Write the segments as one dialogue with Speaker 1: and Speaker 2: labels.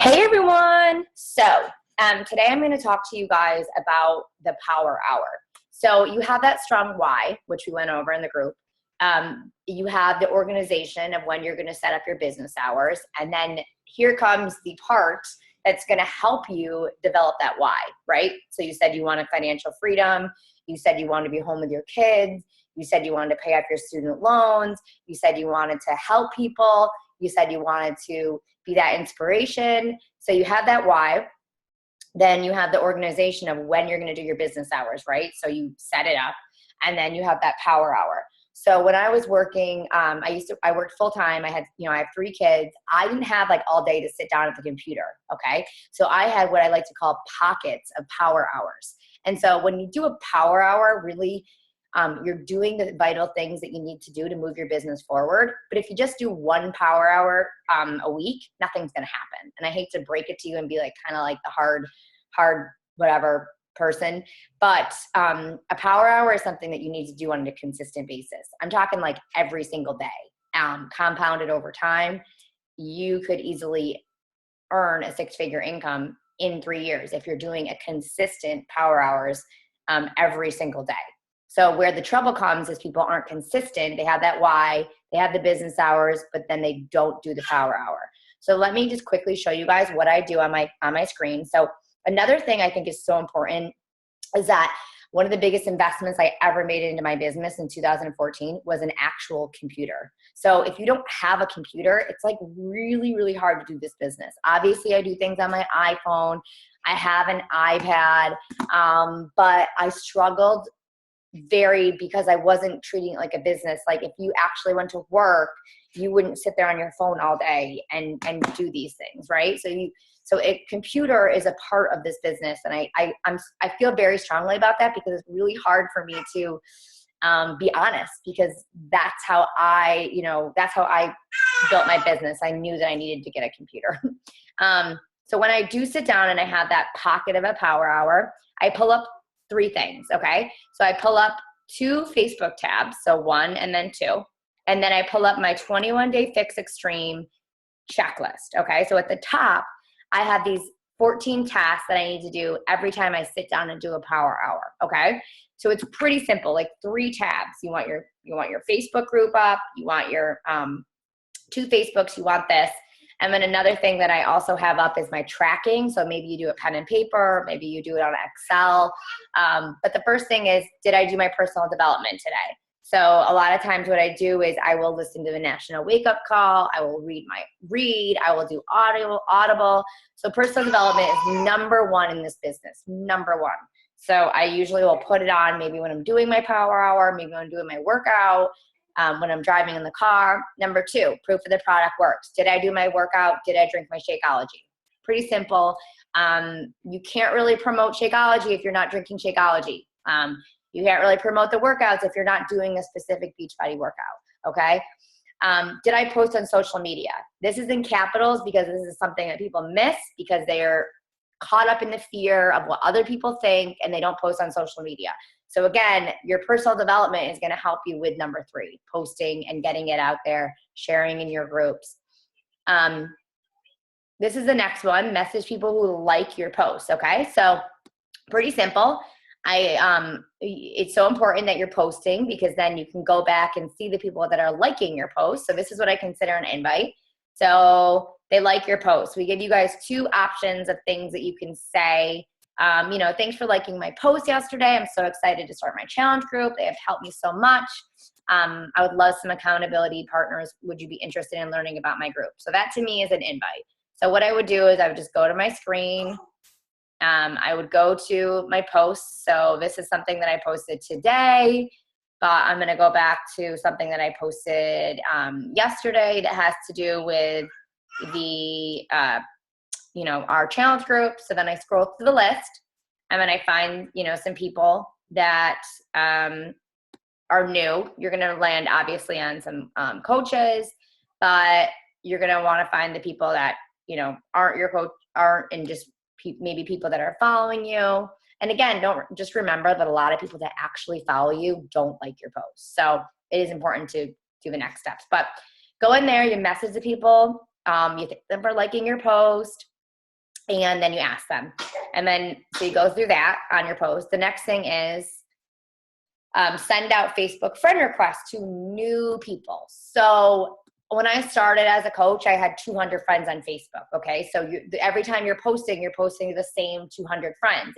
Speaker 1: Hey everyone! Today I'm going to talk to you guys about the power hour. So you have that strong why, which we went over in the group. You have the organization of when you're going to set up your business hours. And then here comes the part that's going to help you develop that why, right? So you said you wanted financial freedom. You said you wanted to be home with your kids. You said you wanted to pay off your student loans. You said you wanted to help people. You said you wanted to be that inspiration. So you have that why. Then you have the organization of when you're going to do your business hours, right? So you set it up, and then you have that power hour. So when I was working, I worked full time. I have 3 kids. I didn't have like all day to sit down at the computer. Okay. So I had what I like to call pockets of power hours. And so when you do a power hour, really, you're doing the vital things that you need to do to move your business forward. But if you just do 1 power hour a week, nothing's going to happen. And I hate to break it to you and be like kind of like the hard whatever person, but a power hour is something that you need to do on a consistent basis. I'm talking like every single day, compounded over time. You could easily earn a 6-figure income in 3 years if you're doing a consistent power hours every single day. So where the trouble comes is people aren't consistent. They have that why, they have the business hours, but then they don't do the power hour. So let me just quickly show you guys what I do on my screen. So another thing I think is so important is that one of the biggest investments I ever made into my business in 2014 was an actual computer. So if you don't have a computer, it's like really, really hard to do this business. Obviously, I do things on my iPhone. I have an iPad, but I struggled because I wasn't treating it like a business. Like if you actually went to work, you wouldn't sit there on your phone all day and do these things, right? So a computer is a part of this business, and I feel very strongly about that because it's really hard for me to be honest, because that's how I built my business. I knew that I needed to get a computer. So when I do sit down and I have that pocket of a power hour, I pull up 3 things, okay? So I pull up 2 Facebook tabs, so 1 and then 2, and then I pull up my 21-day Fix Extreme checklist, okay? So at the top, I have these 14 tasks that I need to do every time I sit down and do a power hour, okay? So it's pretty simple, like 3 tabs. You want your Facebook group up, you want your 2 Facebooks, you want this. And then another thing that I also have up is my tracking. So maybe you do it pen and paper, maybe you do it on Excel. But the first thing is, did I do my personal development today? So a lot of times what I do is I will listen to the National Wake Up Call. I will I will do Audible. So personal development is number 1 in this business, number 1. So I usually will put it on maybe when I'm doing my power hour, maybe when I'm doing my workout, when I'm driving in the car. Number 2, proof of the product works. Did I do my workout? Did I drink my Shakeology? Pretty simple. You can't really promote Shakeology if you're not drinking Shakeology. You can't really promote the workouts if you're not doing a specific Beachbody workout, okay? Did I post on social media? This is in capitals because this is something that people miss because they are caught up in the fear of what other people think and they don't post on social media. So again, your personal development is going to help you with number 3, posting and getting it out there, sharing in your groups. This is the next one, message people who like your posts, okay? So pretty simple. It's so important that you're posting because then you can go back and see the people that are liking your post. So this is what I consider an invite. So they like your post. We give you guys 2 options of things that you can say. Thanks for liking my post yesterday. I'm so excited to start my challenge group. They have helped me so much. I would love some accountability partners. Would you be interested in learning about my group? So that to me is an invite. So what I would do is I would just go to my screen. I would go to my posts. So this is something that I posted today, but I'm going to go back to something that I posted yesterday that has to do with the, our challenge group. So then I scroll through the list and then I find, some people that are new. You're going to land obviously on some coaches, but you're going to want to find the people that, aren't your coach, and just maybe people that are following you. And again, don't just remember that a lot of people that actually follow you don't like your posts. So it is important to do the next steps. But go in there, you message the people, you thank them for liking your post. and then you ask them. And then, so you go through that on your post. The next thing is send out Facebook friend requests to new people. So when I started as a coach, I had 200 friends on Facebook. Okay. So every time you're posting the same 200 friends.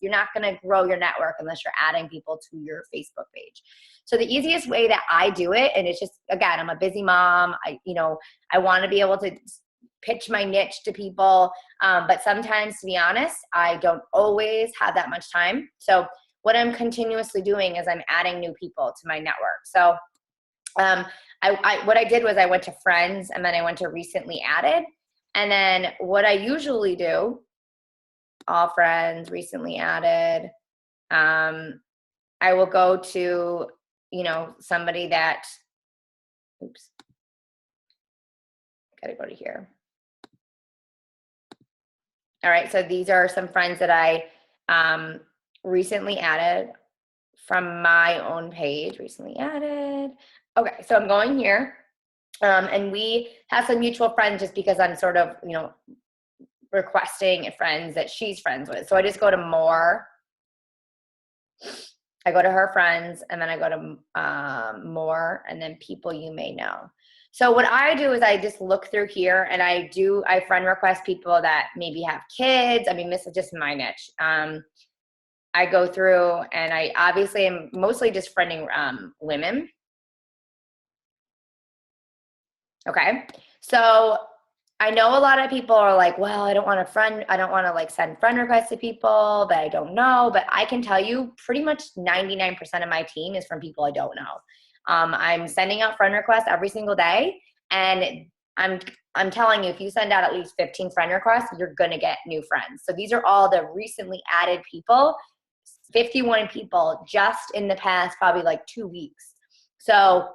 Speaker 1: You're not going to grow your network unless you're adding people to your Facebook page. So the easiest way that I do it, and it's just, again, I'm a busy mom. I want to be able to pitch my niche to people. But sometimes, to be honest, I don't always have that much time. So what I'm continuously doing is I'm adding new people to my network. So what I did was I went to friends, and then I went to recently added. And then what I usually do, all friends, recently added, I will go to, somebody that, oops, gotta go to here. All right, so these are some friends that I recently added from my own page, recently added. Okay, so I'm going here, and we have some mutual friends just because I'm sort of, requesting friends that she's friends with. So I just go to more. I go to her friends, and then I go to more, and then people you may know. So what I do is I just look through here, and I friend request people that maybe have kids. I mean, this is just my niche. I go through, and I obviously am mostly just friending women. Okay. So I know a lot of people are like, well, I don't want to send friend requests to people that I don't know, but I can tell you pretty much 99% of my team is from people I don't know. I'm sending out friend requests every single day, and I'm telling you, if you send out at least 15 friend requests, you're going to get new friends. So these are all the recently added people, 51 people just in the past probably like 2 weeks. So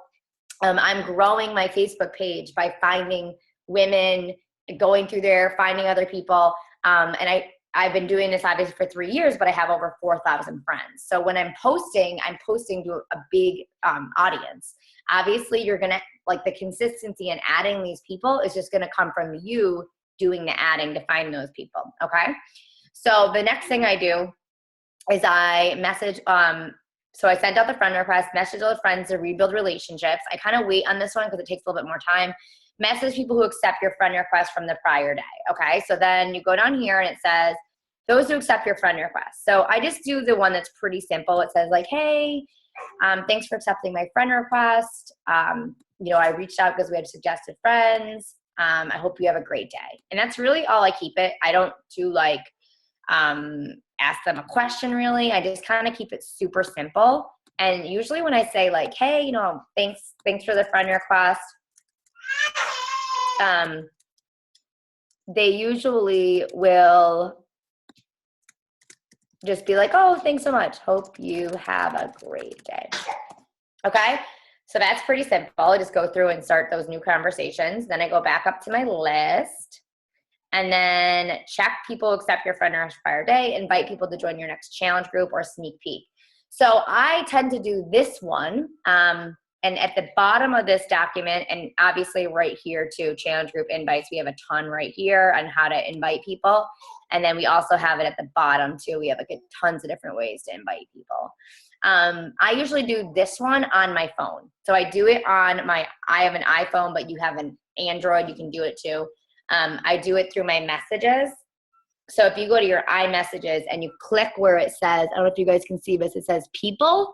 Speaker 1: I'm growing my Facebook page by finding women, going through there, finding other people. And I've been doing this obviously for 3 years, but I have over 4,000 friends. So when I'm posting to a big audience. Obviously, you're going to, like, the consistency in adding these people is just going to come from you doing the adding to find those people. Okay. So the next thing I do is I message, so I sent out the friend request, message all the friends to rebuild relationships. I kind of wait on this one because it takes a little bit more time. Message people who accept your friend request from the prior day. Okay, so then you go down here and it says, those who accept your friend request. So I just do the one that's pretty simple. It says like, hey, thanks for accepting my friend request. I reached out because we had suggested friends. I hope you have a great day. And that's really all I keep it. I don't do like, ask them a question really. I just kind of keep it super simple. And usually when I say like, hey, thanks for the friend request, they usually will just be like, oh, thanks so much. Hope you have a great day. Okay. So that's pretty simple. I just go through and start those new conversations. Then I go back up to my list. And then check people accept your friend request prior day, invite people to join your next challenge group or sneak peek. So I tend to do this one. And at the bottom of this document, and obviously right here too, challenge group invites, we have a ton right here on how to invite people. And then we also have it at the bottom too. We have like tons of different ways to invite people. I usually do this one on my phone. So I do it on I have an iPhone, but you have an Android, you can do it too. I do it through my messages. So if you go to your iMessages and you click where it says, I don't know if you guys can see this, it says people.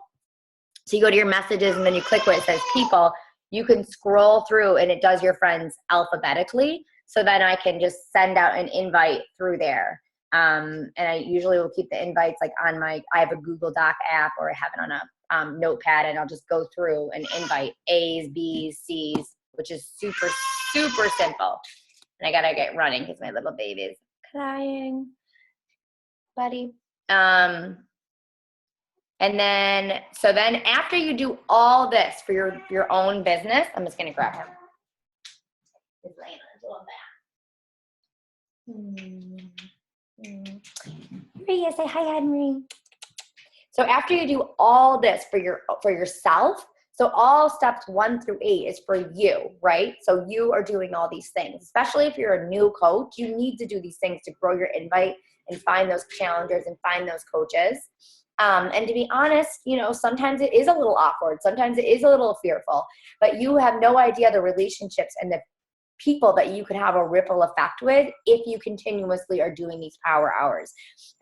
Speaker 1: So you go to your messages and then you click where it says people, you can scroll through and it does your friends alphabetically. So then I can just send out an invite through there. And I usually will keep the invites like on I have a Google Doc app, or I have it on a notepad, and I'll just go through and invite A's, B's, C's, which is super, super simple. And I gotta get running because my little baby's crying, buddy. And then, so then after you do all this for your own business, I'm just gonna grab him. He's laying on his little back. Here he is. Say hi, Henry. So after you do all this for yourself, So all steps 1 through 8 is for you, right? So you are doing all these things, especially if you're a new coach. You need to do these things to grow your invite and find those challengers and find those coaches. And to be honest, sometimes it is a little awkward. Sometimes it is a little fearful, but you have no idea the relationships and the people that you could have a ripple effect with if you continuously are doing these power hours.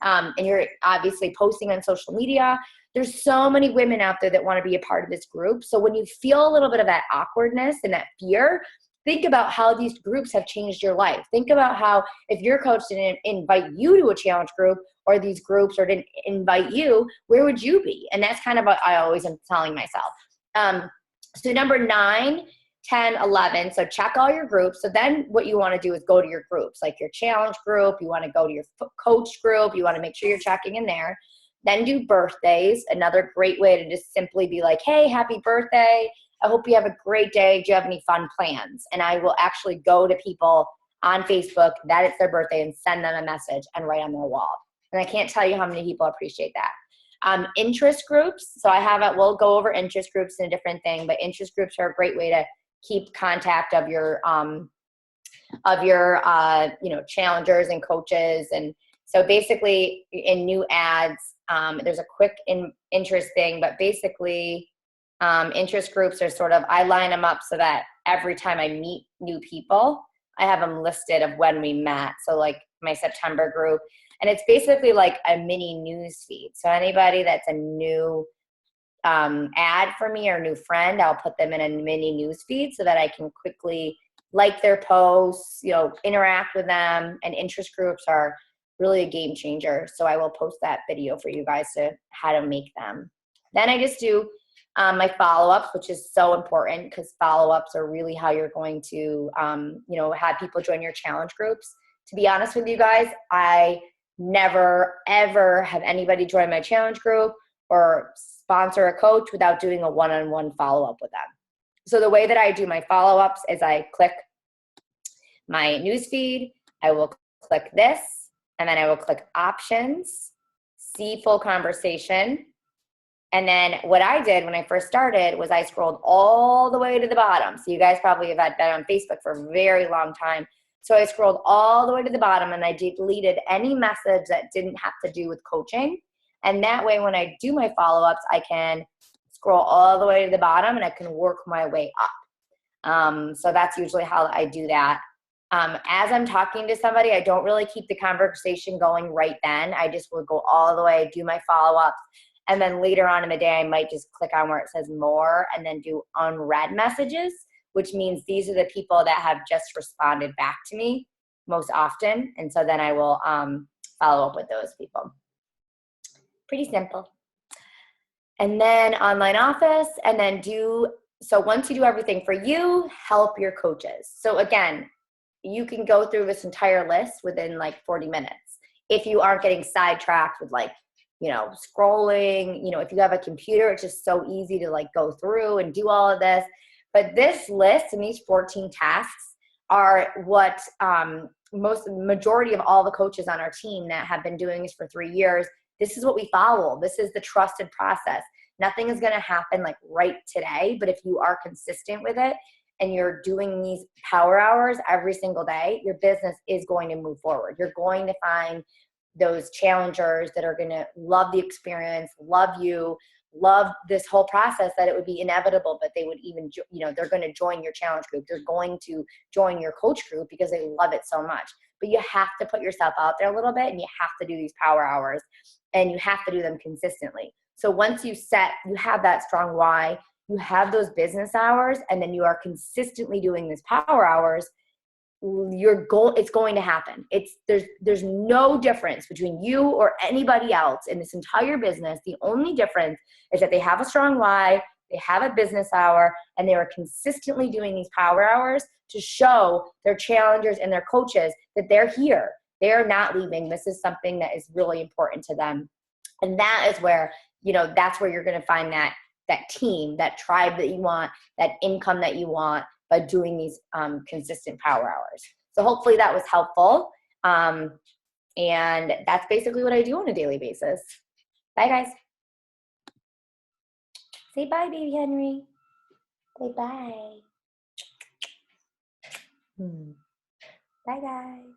Speaker 1: And you're obviously posting on social media. There's so many women out there that want to be a part of this group. So when you feel a little bit of that awkwardness and that fear, think about how these groups have changed your life. Think about how if your coach didn't invite you to a challenge group or these groups or didn't invite you, where would you be? And that's kind of what I always am telling myself. So number 9, 10, 11. So check all your groups. So then what you want to do is go to your groups, like your challenge group. You want to go to your coach group. You want to make sure you're checking in there. Then do birthdays. Another great way to just simply be like, hey, happy birthday. I hope you have a great day. Do you have any fun plans? And I will actually go to people on Facebook that it's their birthday and send them a message and write on their wall. And I can't tell you how many people appreciate that. Interest groups. So we'll go over interest groups in a different thing, but interest groups are a great way to keep contact of your challengers and coaches. And so basically in new ads, there's a quick interest thing, but basically interest groups are sort of, I line them up so that every time I meet new people, I have them listed of when we met. So like my September group, and it's basically like a mini news feed. So anybody that's a new ad for me or new friend, I'll put them in a mini news feed so that I can quickly like their posts, interact with them. And interest groups are really a game changer. So I will post that video for you guys to how to make them. Then I just do my follow-ups, which is so important because follow-ups are really how you're going to, have people join your challenge groups. To be honest with you guys, I never, ever have anybody join my challenge group or sponsor a coach without doing a one-on-one follow-up with them. So the way that I do my follow-ups is I click my newsfeed, I will click this, and then I will click options, see full conversation. And then what I did when I first started was I scrolled all the way to the bottom. So you guys probably have had that on Facebook for a very long time. So I scrolled all the way to the bottom and I deleted any message that didn't have to do with coaching. And that way, when I do my follow-ups, I can scroll all the way to the bottom and I can work my way up. So that's usually how I do that. As I'm talking to somebody, I don't really keep the conversation going right then. I just will go all the way, do my follow-ups. And then later on in the day, I might just click on where it says more and then do unread messages, which means these are the people that have just responded back to me most often. And so then I will follow up with those people. Pretty simple. And then online office, and then so once you do everything for you, help your coaches. So again, you can go through this entire list within like 40 minutes. If you aren't getting sidetracked with scrolling, if you have a computer, it's just so easy to like go through and do all of this. But this list and these 14 tasks are what majority of all the coaches on our team that have been doing this for 3 years, this is what we follow. This is the trusted process. Nothing is going to happen like right today, but if you are consistent with it and you're doing these power hours every single day, your business is going to move forward. You're going to find those challengers that are going to love the experience, love you, love this whole process, that it would be inevitable, but they would even, they're going to join your challenge group. They're going to join your coach group because they love it so much. But you have to put yourself out there a little bit and you have to do these power hours and you have to do them consistently. So once you have that strong why, you have those business hours, and then you are consistently doing these power hours, it's going to happen. There's no difference between you or anybody else in this entire business. The only difference is that they have a strong why, they have a business hour, and they are consistently doing these power hours to show their challengers and their coaches that they're here. They are not leaving. This is something that is really important to them. And that is where, that's where you're going to find that team, that tribe that you want, that income that you want, by doing these consistent power hours. So hopefully that was helpful. And that's basically what I do on a daily basis. Bye, guys. Say bye, baby Henry. Bye-bye. Bye, guys.